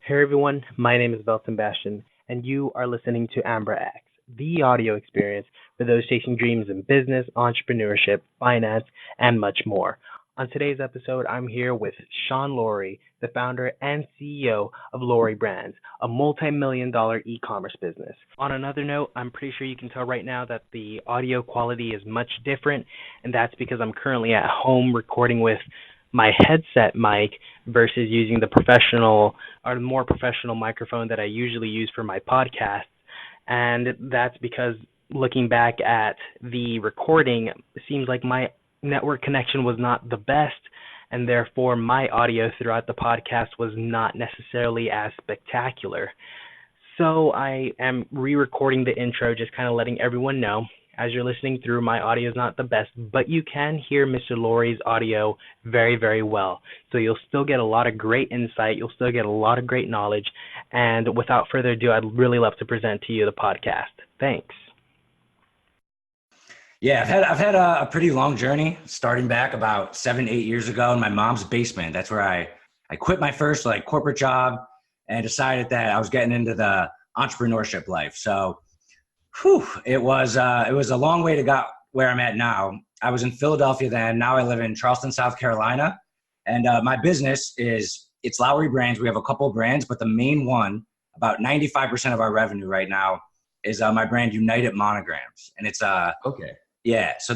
Hey everyone, my name is Belton Bastion, and you are listening to AmberX, the audio experience for those chasing dreams in business, entrepreneurship, finance, and much more. On today's episode, I'm here with Sean Lowery, the founder and CEO of Lowery Brands, a multi-million dollar e-commerce business. On another note, I'm pretty sure you can tell right now that the audio quality is much different, and that's because I'm currently at home recording with my headset mic versus using the professional or the more professional microphone that I usually use for my podcast. And that's because looking back at the recording, it seems like my network connection was not the best, and therefore my audio throughout the podcast was not necessarily as spectacular. So I am re-recording the intro, just kind of letting everyone know. As you're listening through, my audio is not the best, but you can hear Mr. Lowery's audio very, very well. So you'll still get a lot of great insight. You'll still get a lot of great knowledge. And without further ado, I'd really love to present to you the podcast. Thanks. Yeah, I've had a pretty long journey, starting back about 7-8 years ago in my mom's basement. That's where I quit my first corporate job and decided that I was getting into the entrepreneurship life. So it was a long way to get where I'm at now. I was in Philadelphia then. Now I live in Charleston, South Carolina. And my business it's Lowery Brands. We have a couple brands, but the main one, about 95% of our revenue right now, is my brand United Monograms. And it's Okay. yeah. So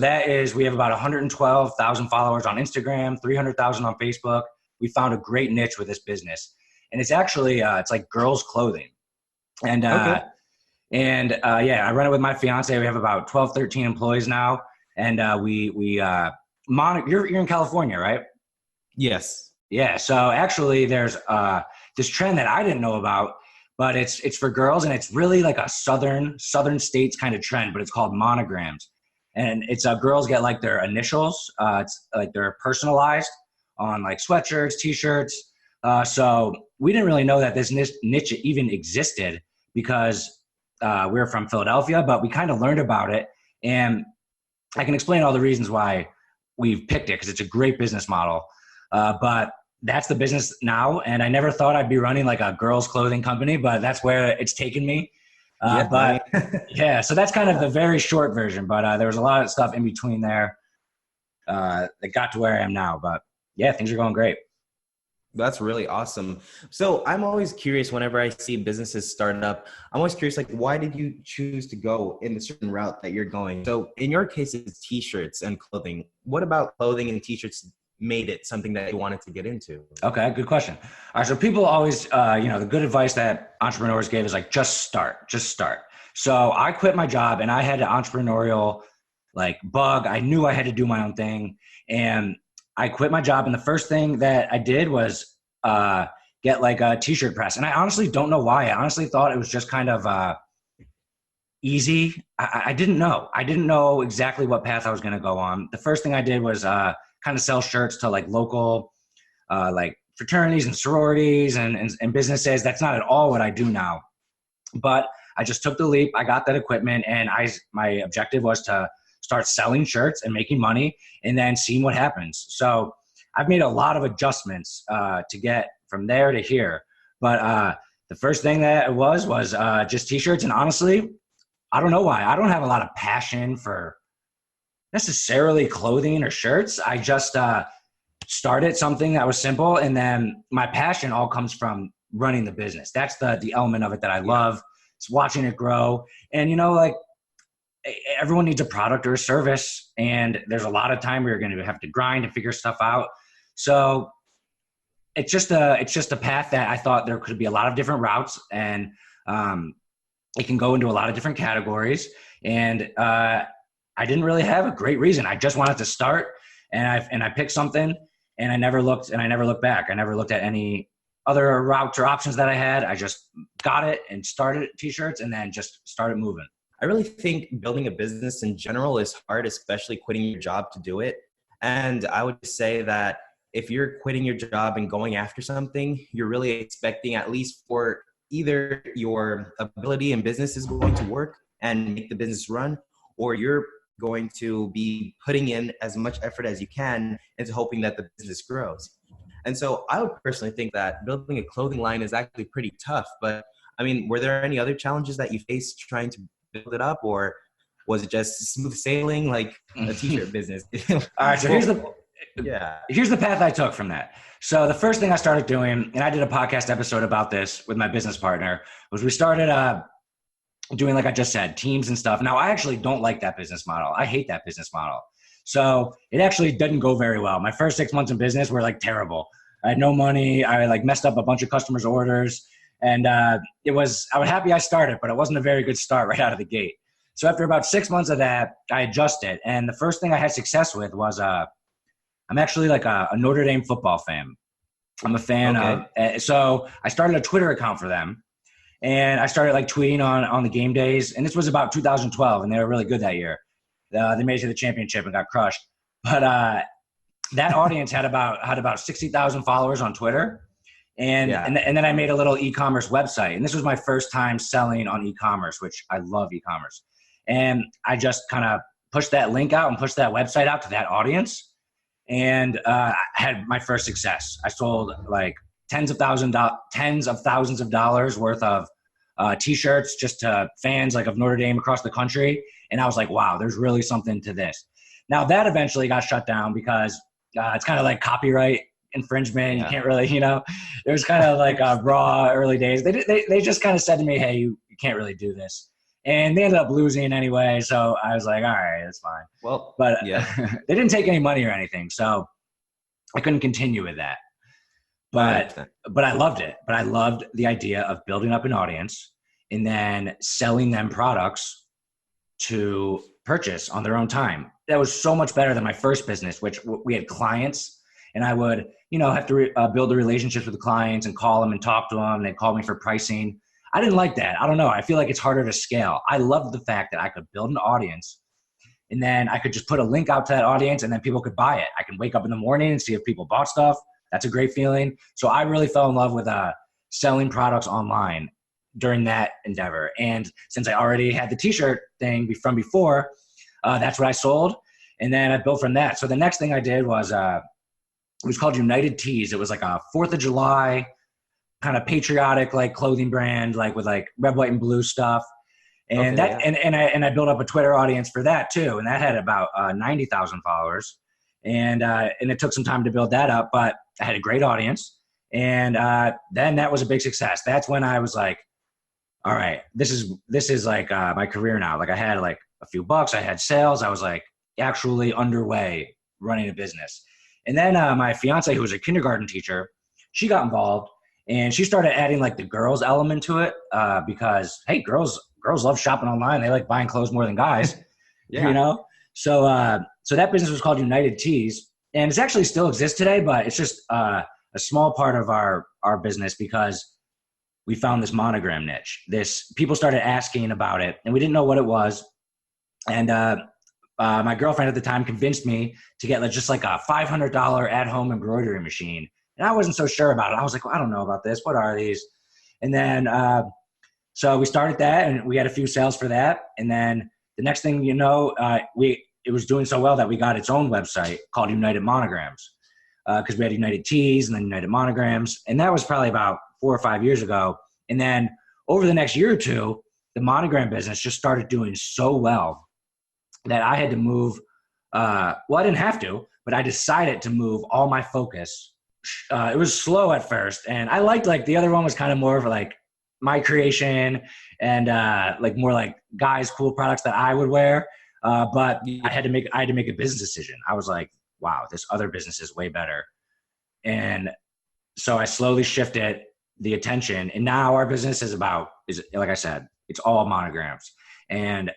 we have about 112,000 followers on Instagram, 300,000 on Facebook. We found a great niche with this business. And it's actually, it's like girls' clothing. And Okay. I run it with my fiance. We have about 12, 13 employees now. And you're in California, right? Yes. Yeah. So actually there's this trend that I didn't know about, but it's for girls, and it's really like a southern states kind of trend, but it's called monograms. And it's girls get like their initials. It's like they're personalized on like sweatshirts, t-shirts. So we didn't really know that this niche even existed because we're from Philadelphia, but we kind of learned about it. And I can explain all the reasons why we've picked it, because it's a great business model. But that's the business now. And I never thought I'd be running like a girls' clothing company, but that's where it's taken me. Yeah, so that's kind of the very short version, but there was a lot of stuff in between there that got to where I am now. But yeah, things are going great. That's really awesome. So I'm always curious whenever I see businesses starting up, I'm always curious, like, why did you choose to go in the certain route that you're going? So in your case, it's t-shirts and clothing. What about clothing and t-shirts made it something that you wanted to get into? Okay, good question. All right, so people always, the good advice that entrepreneurs give is like, just start. So I quit my job and I had an entrepreneurial bug. I knew I had to do my own thing, and I quit my job. And the first thing that I did was get like a t-shirt press. And I honestly don't know why. I honestly thought it was just kind of easy. I didn't know. I didn't know exactly what path I was going to go on. The first thing I did was kind of sell shirts to like local fraternities and sororities and businesses. That's not at all what I do now. But I just took the leap. I got that equipment, and my objective was to start selling shirts and making money and then seeing what happens. So I've made a lot of adjustments to get from there to here. But the first thing that it was just t-shirts. And honestly, I don't know why. I don't have a lot of passion for necessarily clothing or shirts. I just started something that was simple, and then my passion all comes from running the business. That's the element of it that I love. It's watching it grow. And everyone needs a product or a service, and there's a lot of time we're going to have to grind and figure stuff out. So it's just a path that I thought there could be a lot of different routes, and it can go into a lot of different categories. And I didn't really have a great reason. I just wanted to start, and I picked something, and I never looked back. I never looked at any other routes or options that I had. I just got it and started t-shirts, and then just started moving. I really think building a business in general is hard, especially quitting your job to do it. And I would say that if you're quitting your job and going after something, you're really expecting, at least for either your ability in business is going to work and make the business run, or you're going to be putting in as much effort as you can into hoping that the business grows. And so I would personally think that building a clothing line is actually pretty tough. But I mean, were there any other challenges that you faced trying to build it up, or was it just smooth sailing like a t-shirt business? All right, so Yeah. here's the path I took from that. So the first thing I started doing, and I did a podcast episode about this with my business partner, was we started doing, like I just said, teams and stuff. Now, I actually don't like that business model. I hate that business model. So it actually didn't go very well. My first 6 months in business were like terrible. I had no money. I like messed up a bunch of customers' orders. And I was happy I started, but it wasn't a very good start right out of the gate. So after about 6 months of that, I adjusted. And the first thing I had success with was I'm actually like a Notre Dame football fan. I'm a fan of, so I started a Twitter account for them. And I started like tweeting on the game days. And this was about 2012, and they were really good that year. They made it to the championship and got crushed. But that audience had about 60,000 followers on Twitter. And then I made a little e-commerce website. And this was my first time selling on e-commerce, which I love e-commerce. And I just kind of pushed that link out and pushed that website out to that audience. And I had my first success. I sold like tens of thousands of dollars worth of t-shirts just to fans like of Notre Dame across the country. And I was like, wow, there's really something to this. Now that eventually got shut down because it's kind of like copyright infringement. You can't really, it was kind of like raw early days. They just kind of said to me, hey, you can't really do this. And they ended up losing anyway. So I was like, all right, that's fine. Well, but they didn't take any money or anything. So I couldn't continue with that. But I loved it. But I loved the idea of building up an audience and then selling them products to purchase on their own time. That was so much better than my first business, which we had clients, and I would, have to build the relationships with the clients and call them and talk to them. They'd call me for pricing. I didn't like that. I don't know. I feel like it's harder to scale. I loved the fact that I could build an audience and then I could just put a link out to that audience and then people could buy it. I can wake up in the morning and see if people bought stuff. That's a great feeling. So I really fell in love with selling products online during that endeavor. And since I already had the t-shirt thing from before, that's what I sold. And then I built from that. So the next thing I did was, it was called United Tees. It was like a 4th of July kind of patriotic, like clothing brand, like with like red, white, and blue stuff. And and I built up a Twitter audience for that too. And that had about 90,000 followers. And it took some time to build that up, but I had a great audience. And then that was a big success. That's when I was like, all right, this is like my career now. Like I had like a few bucks, I had sales. I was like actually underway running a business. And then my fiance, who was a kindergarten teacher, she got involved and she started adding like the girls element to it because, hey, girls love shopping online. They like buying clothes more than guys, So that business was called United Tees, and it's actually still exists today, but it's just a small part of our business because we found this monogram niche. People started asking about it, and we didn't know what it was. And my girlfriend at the time convinced me to get just like a $500 at-home embroidery machine, and I wasn't so sure about it. I was like, well, I don't know about this. What are these? And then so we started that, and we had a few sales for that, and then the next thing it was doing so well that we got its own website called United Monograms because we had United Tees and then United Monograms. And that was probably about 4 or 5 years ago. And then over the next year or two, the monogram business just started doing so well that I had to move. I didn't have to, but I decided to move all my focus. It was slow at first. And I liked like the other one was kind of more of like my creation and like more like guys, cool products that I would wear. But I had to make a business decision. I was like, wow, this other business is way better. And so I slowly shifted the attention. And now our business is like I said, it's all monograms. And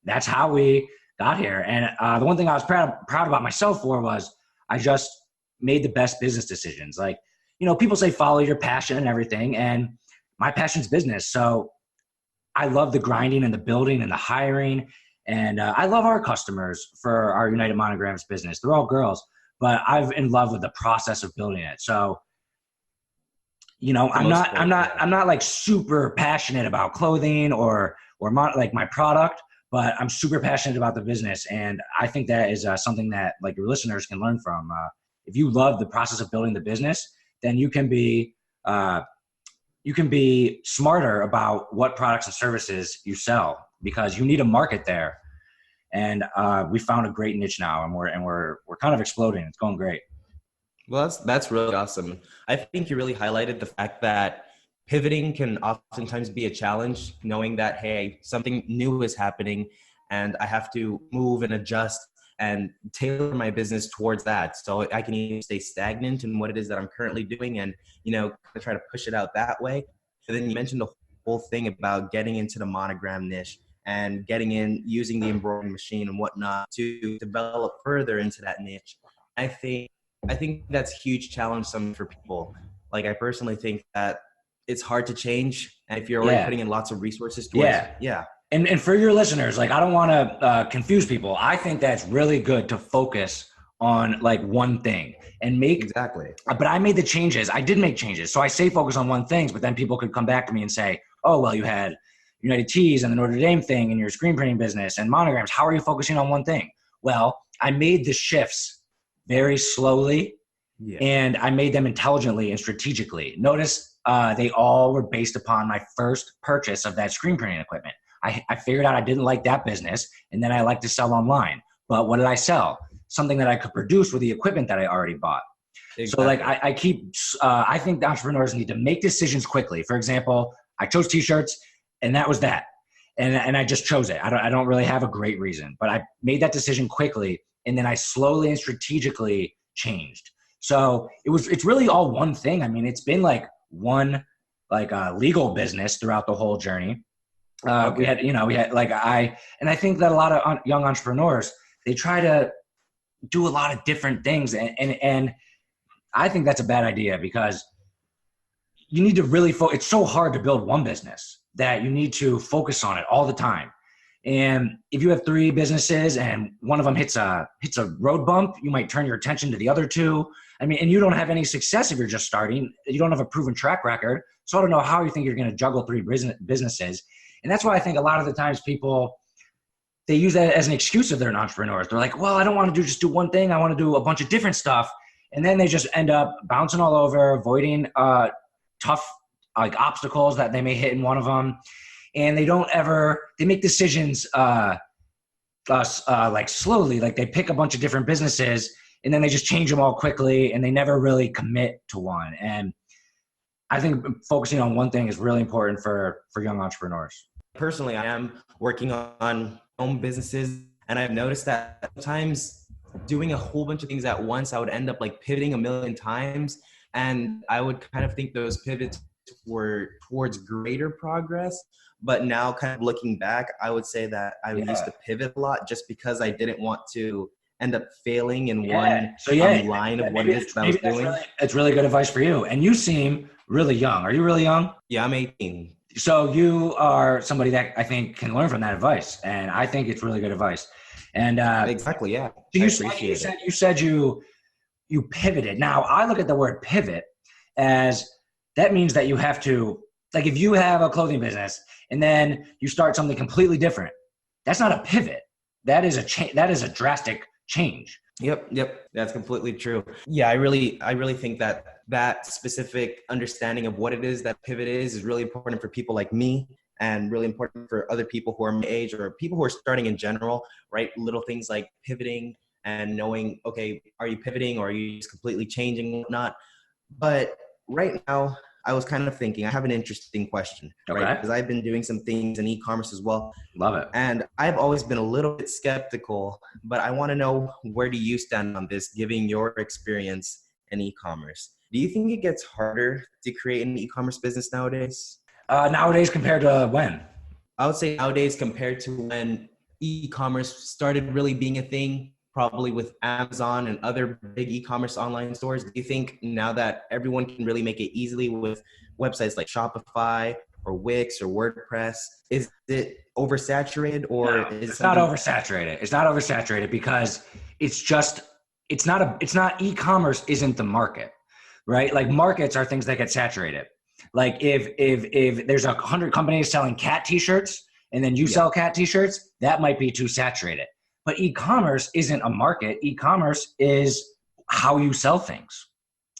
that's how we got here. And the one thing I was proud about myself for was I just made the best business decisions. Like, people say follow your passion and everything. And my passion's business. So I love the grinding and the building and the hiring. And I love our customers for our United Monograms business. They're all girls, but I'm in love with the process of building it. So, I'm not like super passionate about clothing or like my product, but I'm super passionate about the business. And I think that is something that like your listeners can learn from. if you love the process of building the business, then you can be smarter about what products and services you sell, because you need a market there. And we found a great niche now, and we're kind of exploding. It's going great. Well, that's really awesome. I think you really highlighted the fact that pivoting can oftentimes be a challenge, knowing that, hey, something new is happening and I have to move and adjust and tailor my business towards that. So I can either stay stagnant in what it is that I'm currently doing and, try to push it out that way. And then you mentioned the whole thing about getting into the monogram niche and getting in, using the embroidery machine and whatnot to develop further into that niche. I think that's a huge challenge for people. Like, I personally think that it's hard to change. And if you're already putting in lots of resources towards And for your listeners, like, I don't want to confuse people. I think that's really good to focus on like one thing and make. Exactly. But I made the changes. I did make changes. So I say focus on one thing, but then people could come back to me and say, oh, well, you had United Teas and the Notre Dame thing and your screen printing business and monograms. How are you focusing on one thing? Well, I made the shifts very slowly and I made them intelligently and strategically. Notice they all were based upon my first purchase of that screen printing equipment. I figured out I didn't like that business, and then I like to sell online. But what did I sell? Something that I could produce with the equipment that I already bought. Exactly. So like I think the entrepreneurs need to make decisions quickly. For example, I chose t-shirts and that was that. And I just chose it. I don't really have a great reason, but I made that decision quickly, and then I slowly and strategically changed. So it's really all one thing. I mean, it's been like one legal business throughout the whole journey. We had I think that a lot of young entrepreneurs, they try to do a lot of different things. And I think that's a bad idea, because you need to really it's so hard to build one business that you need to focus on it all the time. And if you have 3 businesses and one of them hits a road bump, you might turn your attention to the other 2. I mean, and you don't have any success if you're just starting. You don't have a proven track record. So I don't know how you think you're going to juggle 3 businesses. And that's why I think a lot of the times people, they use that as an excuse if they're an entrepreneur. They're like, well, I don't want to just do one thing. I want to do a bunch of different stuff. And then they just end up bouncing all over, avoiding tough obstacles that they may hit in one of them. And they make decisions slowly, like they pick a bunch of different businesses and then they just change them all quickly and they never really commit to one. And I think focusing on one thing is really important for young entrepreneurs. Personally, I am working on home businesses, and I've noticed that sometimes doing a whole bunch of things at once, I would end up like pivoting a million times. And I would kind of think those pivots were towards greater progress. But now kind of looking back, I would say that I used to pivot a lot just because I didn't want to end up failing in one line of what it is that I was doing. It's really good advice for you. And you seem really young. Are you really young? Yeah, I'm 18. So you are somebody that I think can learn from that advice. And I think it's really good advice. And exactly, yeah. So you said you pivoted. Now, I look at the word pivot as that means that you have to, like, if you have a clothing business and then you start something completely different, that's not a pivot. That is a drastic change. Yep. That's completely true. Yeah, I really think that specific understanding of what it is that pivot is really important for people like me, and really important for other people who are my age or people who are starting in general, right? Little things like pivoting and knowing, okay, are you pivoting or are you just completely changing and whatnot? But right now, I was kind of thinking, I have an interesting question, right? Because I've been doing some things in e-commerce as well. Love it. And I've always been a little bit skeptical, but I want to know, where do you stand on this, given your experience in e-commerce? Do you think it gets harder to create an e-commerce business nowadays? Nowadays compared to when? I would say nowadays compared to when e-commerce started really being a thing, probably with Amazon and other big e-commerce online stores. Do you think now that everyone can really make it easily with websites like Shopify or Wix or WordPress, is it oversaturated or no, it's not oversaturated? It's not oversaturated because it's not e-commerce isn't the market, right? Like, markets are things that get saturated. Like if there's 100 companies selling cat t-shirts and then you sell cat t-shirts, that might be too saturated. But e-commerce isn't a market. E-commerce is how you sell things.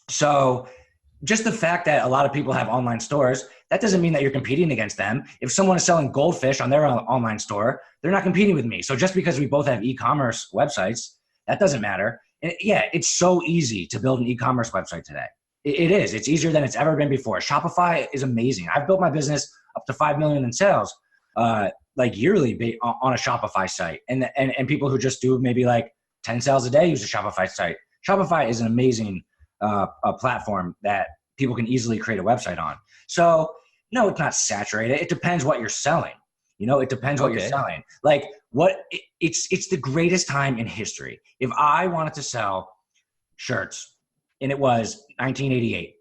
So just the fact that a lot of people have online stores, that doesn't mean that you're competing against them. If someone is selling goldfish on their online store, they're not competing with me. So just because we both have e-commerce websites, that doesn't matter. And yeah, it's so easy to build an e-commerce website today. It is. It's easier than it's ever been before. Shopify is amazing. I've built my business up to 5 million in sales, like yearly on a Shopify site. And people who just do maybe like 10 sales a day use a Shopify site. Shopify is an amazing a platform that people can easily create a website on. So no, it's not saturated. It depends what you're selling. It depends what you're selling. Like it's the greatest time in history. If I wanted to sell shirts and it was 1988,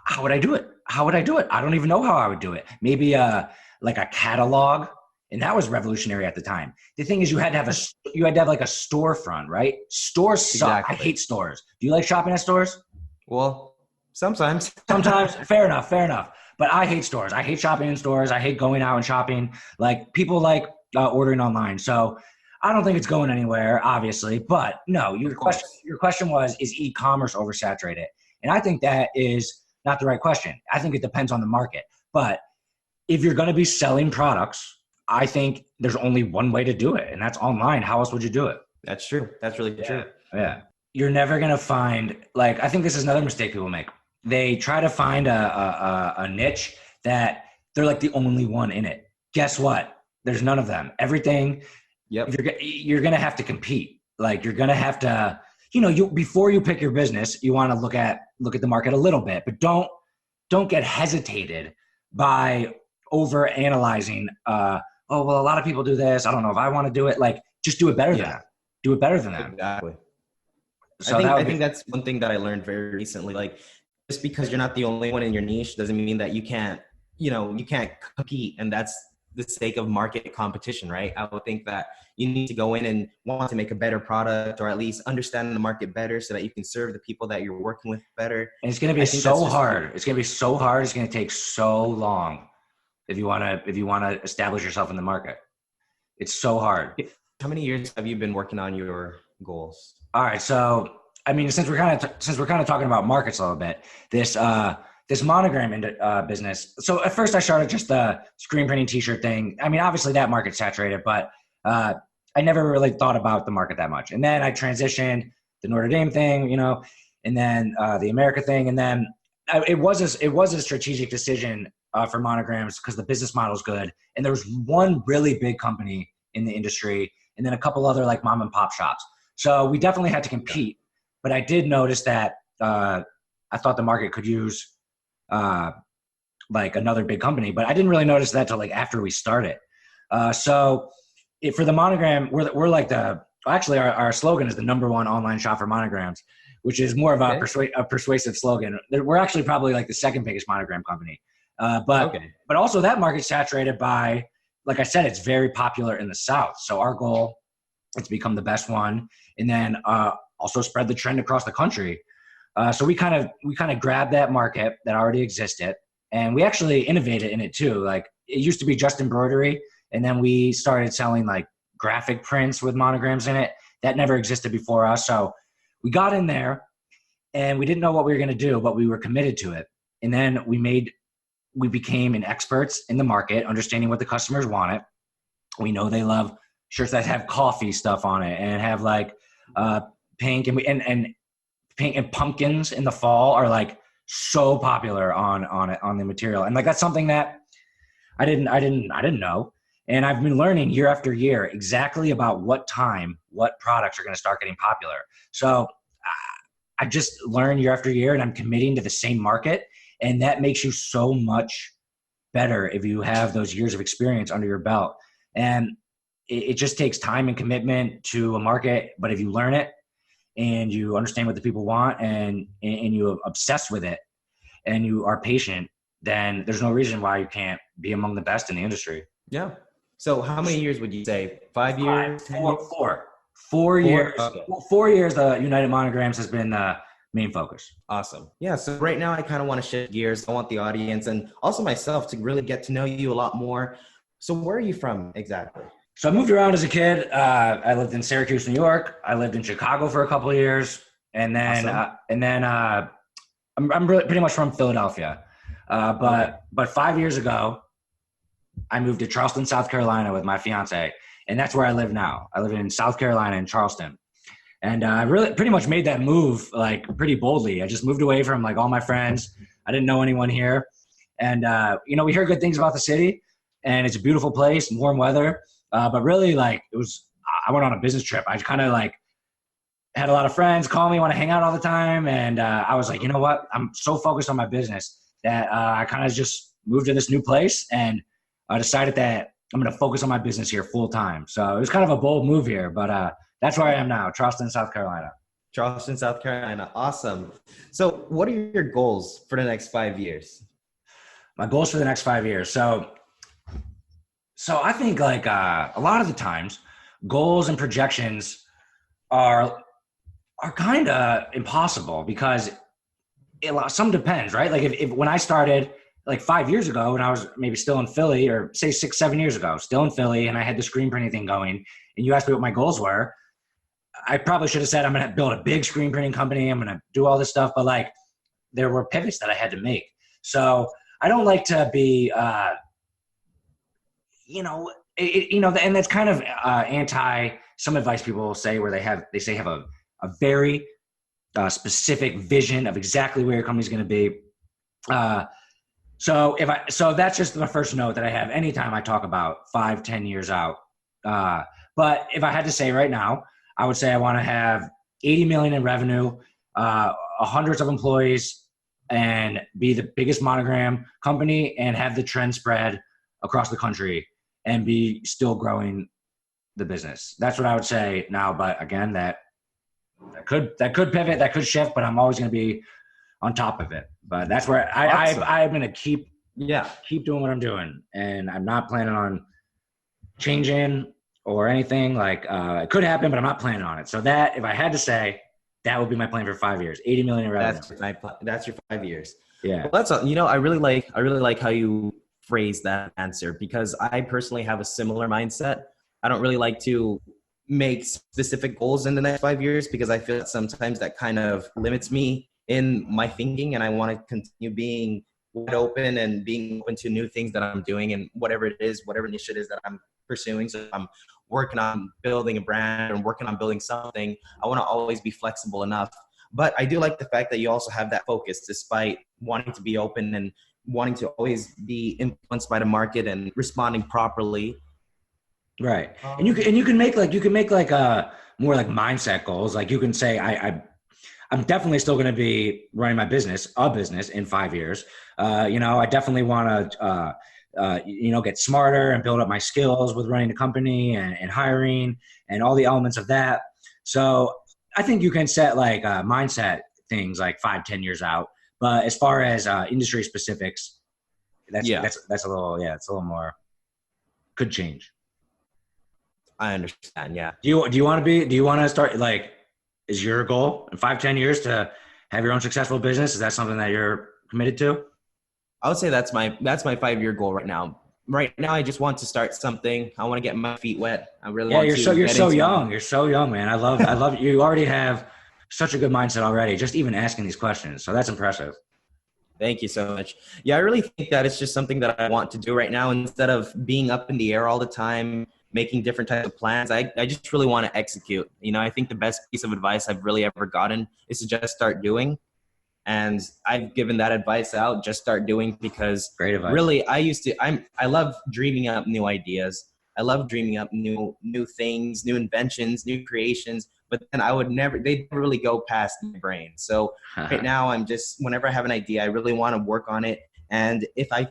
how would I do it? I don't even know how I would do it. Maybe like a catalog. And that was revolutionary at the time. The thing is, you had to have like a storefront, right? Stores suck. Exactly. I hate stores. Do you like shopping at stores? Well, sometimes. Sometimes. Fair enough. But I hate stores. I hate shopping in stores. I hate going out and shopping. Like people like ordering online. So I don't think it's going anywhere, obviously. But no, your question was, is e-commerce oversaturated? And I think that is not the right question. I think it depends on the market. But if you're going to be selling products, I think there's only one way to do it, and that's online. How else would you do it? That's true. That's really true. Yeah. You're never going to find, I think this is another mistake people make. They try to find a niche that they're like the only one in it. Guess what? There's none of them. Everything, you're going to have to compete. Like you're going to have to, before you pick your business, you want to look at the market a little bit, but don't get hesitated by over analyzing, oh, well, a lot of people do this. I don't know if I want to do it. Like, just do it better than them. Do it better than them. Exactly. So I think that's one thing that I learned very recently. Like, just because you're not the only one in your niche doesn't mean that you can't compete. And that's the sake of market competition, right? I would think that you need to go in and want to make a better product, or at least understand the market better so that you can serve the people that you're working with better. And it's going to be so hard. It's going to be so hard. It's going to take so long. If you want to establish yourself in the market, it's so hard. How many years have you been working on your goals? All right. So, I mean, since we're kind of talking about markets a little bit, this Monogram business. So at first I started just the screen printing t-shirt thing. I mean, obviously that market's saturated, but I never really thought about the market that much. And then I transitioned the Notre Dame thing, and then the America thing. And then it was a strategic decision for Monograms because the business model is good. And there was one really big company in the industry and then a couple other like mom and pop shops. So we definitely had to compete, but I did notice that I thought the market could use like another big company, but I didn't really notice that till like after we started. So for the Monogram, we're like our slogan is the #1 online shop for monograms, which is more of a persuasive slogan. We're actually probably like the second biggest monogram company. But also that market's saturated by, like I said, it's very popular in the South. So our goal is to become the best one, and then also spread the trend across the country. So we kind of grabbed that market that already existed, and we actually innovated in it too. Like it used to be just embroidery, and then we started selling like graphic prints with monograms in it. That never existed before us. So we got in there, and we didn't know what we were going to do, but we were committed to it. And then we became an experts in the market, understanding what the customers wanted. We know they love shirts that have coffee stuff on it and have like pink and pink and pumpkins in the fall are like so popular on the material. And like that's something that I didn't know. And I've been learning year after year exactly about what products are going to start getting popular. So I just learn year after year, and I'm committing to the same market. And that makes you so much better if you have those years of experience under your belt. And it just takes time and commitment to a market. But if you learn it and you understand what the people want and you obsess with it and you are patient, then there's no reason why you can't be among the best in the industry. Yeah. So how many years would you say? 5 years? 4 years. Okay. 4 years, the United Monograms has been the main focus. Awesome. Yeah. So right now I kind of want to shift gears. I want the audience and also myself to really get to know you a lot more. So where are you from exactly? So I moved around as a kid. I lived in Syracuse, New York. I lived in Chicago for a couple of years, and then Awesome. I'm really pretty much from Philadelphia. Okay. But 5 years ago, I moved to Charleston, South Carolina, with my fiance, and that's where I live now. I live in South Carolina in Charleston, and I really pretty much made that move like pretty boldly. I just moved away from like all my friends. I didn't know anyone here, and we hear good things about the city, and it's a beautiful place, warm weather. But really, like I went on a business trip. I kind of like had a lot of friends call me, want to hang out all the time, and I was like, you know what? I'm so focused on my business that I kind of just moved to this new place, and I decided that I'm going to focus on my business here full time. So it was kind of a bold move here, but that's where I am now, Charleston, South Carolina. Charleston, South Carolina. Awesome. So what are your goals for the next 5 years? My goals for the next 5 years. So I think like a lot of the times, goals and projections are kind of impossible because some depends, right? Like if when I started like 5 years ago, when I was maybe still in Philly, or say 6, 7 years ago, still in Philly, and I had the screen printing thing going, and you asked me what my goals were, I probably should have said I'm going to build a big screen printing company. I'm going to do all this stuff, but like there were pivots that I had to make. So I don't like to be, and that's kind of anti some advice people will say where they say have a very specific vision of exactly where your company's going to be. So that's just the first note that I have anytime I talk about 5-10 years out. But if I had to say right now, I would say I want to have 80 million in revenue, hundreds of employees, and be the biggest monogram company, and have the trend spread across the country and be still growing the business. That's what I would say now. But again, that could pivot, that could shift, but I'm always going to be on top of it. But that's where I'm going to keep doing what I'm doing, and I'm not planning on changing or anything. Like it could happen, but I'm not planning on it. So that, if I had to say, that would be my plan for 5 years. 80 million in revenue. That's your 5 years. Yeah. Well, that's I really like how you phrase that answer, because I personally have a similar mindset. I don't really like to make specific goals in the next 5 years because I feel that sometimes that kind of limits me in my thinking, and I want to continue being wide open and being open to new things that I'm doing, and whatever it is, whatever niche it is that I'm pursuing. So if I'm working on building a brand and working on building something, I want to always be flexible enough. But I do like the fact that you also have that focus despite wanting to be open and wanting to always be influenced by the market and responding properly. Right. And you can make like more like mindset goals. Like you can say, I'm definitely still going to be running my business in 5 years. I definitely want to, get smarter and build up my skills with running the company and hiring and all the elements of that. So I think you can set like mindset things like 5-10 years out. But as far as industry specifics, that's a little, it's a little more, could change. I understand. Yeah. Do you want to start, like, is your goal in 5-10 years to have your own successful business? Is that something that you're committed to? I would say that's my 5-year goal right now. Right now, I just want to start something. I want to get my feet wet. I really want to. You're so young. You're so young, man. I love you already have such a good mindset already, just even asking these questions. So that's impressive. Thank you so much. Yeah, I really think that it's just something that I want to do right now instead of being up in the air all the time, making different types of plans. I just really want to execute. I think the best piece of advice I've really ever gotten is to just start doing. And I've given that advice out, just start doing, because great advice. Really, I love dreaming up new ideas. I love dreaming up new things, new inventions, new creations, but then they'd never really go past my brain. So right now I'm just, whenever I have an idea, I really want to work on it. And if I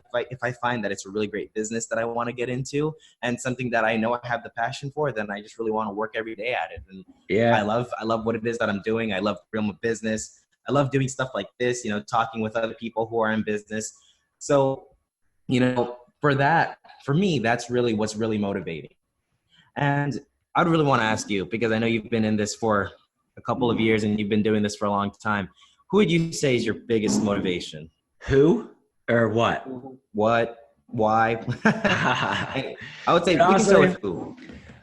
find that it's a really great business that I want to get into and something that I know I have the passion for, then I just really want to work every day at it. And I love what it is that I'm doing. I love real business. I love doing stuff like this, talking with other people who are in business. So, for me, that's really what's really motivating. And I'd really want to ask you, because I know you've been in this for a couple of years and you've been doing this for a long time. Who would you say is your biggest motivation? Who or what? What? Why? I would say, honestly, we can start with who.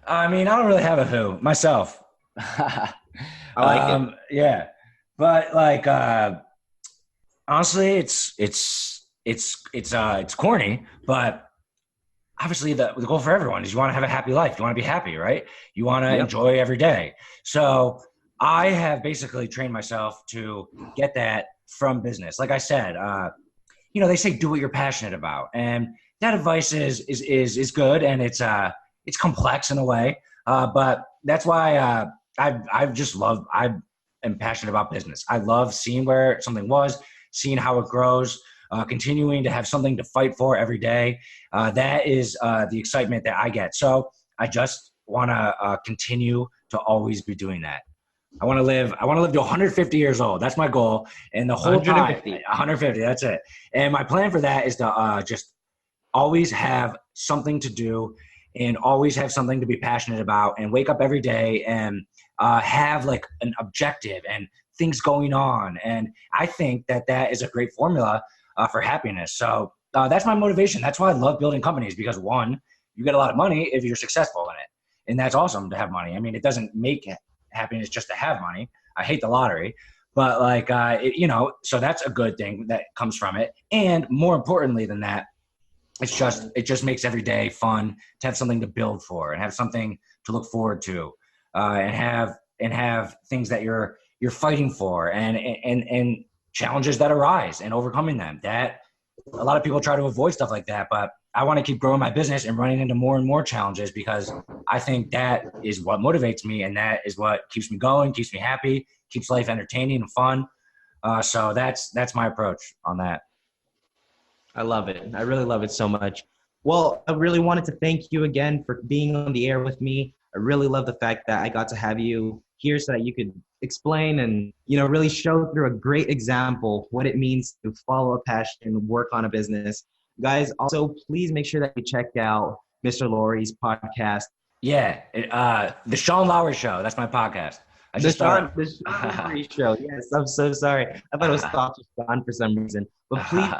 I mean, I don't really have a who myself. I like it. Yeah, but like honestly, it's corny, but obviously the goal for everyone is you want to have a happy life. You want to be happy, right? You want to Yep. enjoy every day. So I have basically trained myself to get that from business. Like I said, they say do what you're passionate about, and that advice is good, and it's complex in a way, but that's why I am passionate about business. I love seeing where something was, seeing how it grows, continuing to have something to fight for every day. That is the excitement that I get. So I just want to continue to always be doing that. I want to live to 150 years old. That's my goal. And the whole time, 150. 150, that's it. And my plan for that is to just always have something to do and always have something to be passionate about and wake up every day and have like an objective and things going on. And I think that is a great formula for happiness. So that's my motivation. That's why I love building companies, because one, you get a lot of money if you're successful in it. And that's awesome to have money. I mean, it doesn't make happiness just to have money. I hate the lottery, but like, so that's a good thing that comes from it. And more importantly than that, it just makes every day fun to have something to build for and have something to look forward to, and have things that you're fighting for, and challenges that arise and overcoming them. That a lot of people try to avoid stuff like that, but I want to keep growing my business and running into more and more challenges, because I think that is what motivates me, and that is what keeps me going, keeps me happy, keeps life entertaining and fun. So that's my approach on that. I love it. I really love it so much. Well, I really wanted to thank you again for being on the air with me. I really love the fact that I got to have you here so that you could explain and, really show through a great example what it means to follow a passion, work on a business. Guys, also, please make sure that you check out Mr. Lowery's podcast. Yeah. The Sean Lowery Show. That's my podcast. The Sean Lowery Show. Yes, I'm so sorry. I thought it was Dr. Sean for some reason. But please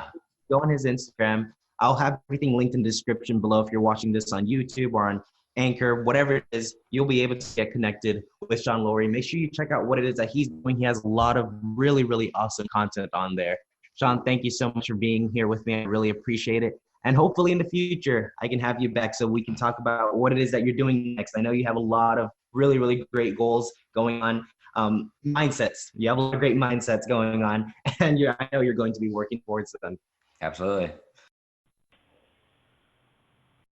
go on his Instagram. I'll have everything linked in the description below. If you're watching this on YouTube or on Anchor, whatever it is, you'll be able to get connected with Sean Lowery. Make sure you check out what it is that he's doing. He has a lot of really, really awesome content on there. Sean, thank you so much for being here with me. I really appreciate it. And hopefully in the future, I can have you back so we can talk about what it is that you're doing next. I know you have a lot of really, really great goals going on. Mindsets. You have a lot of great mindsets going on, and I know you're going to be working towards them. Absolutely.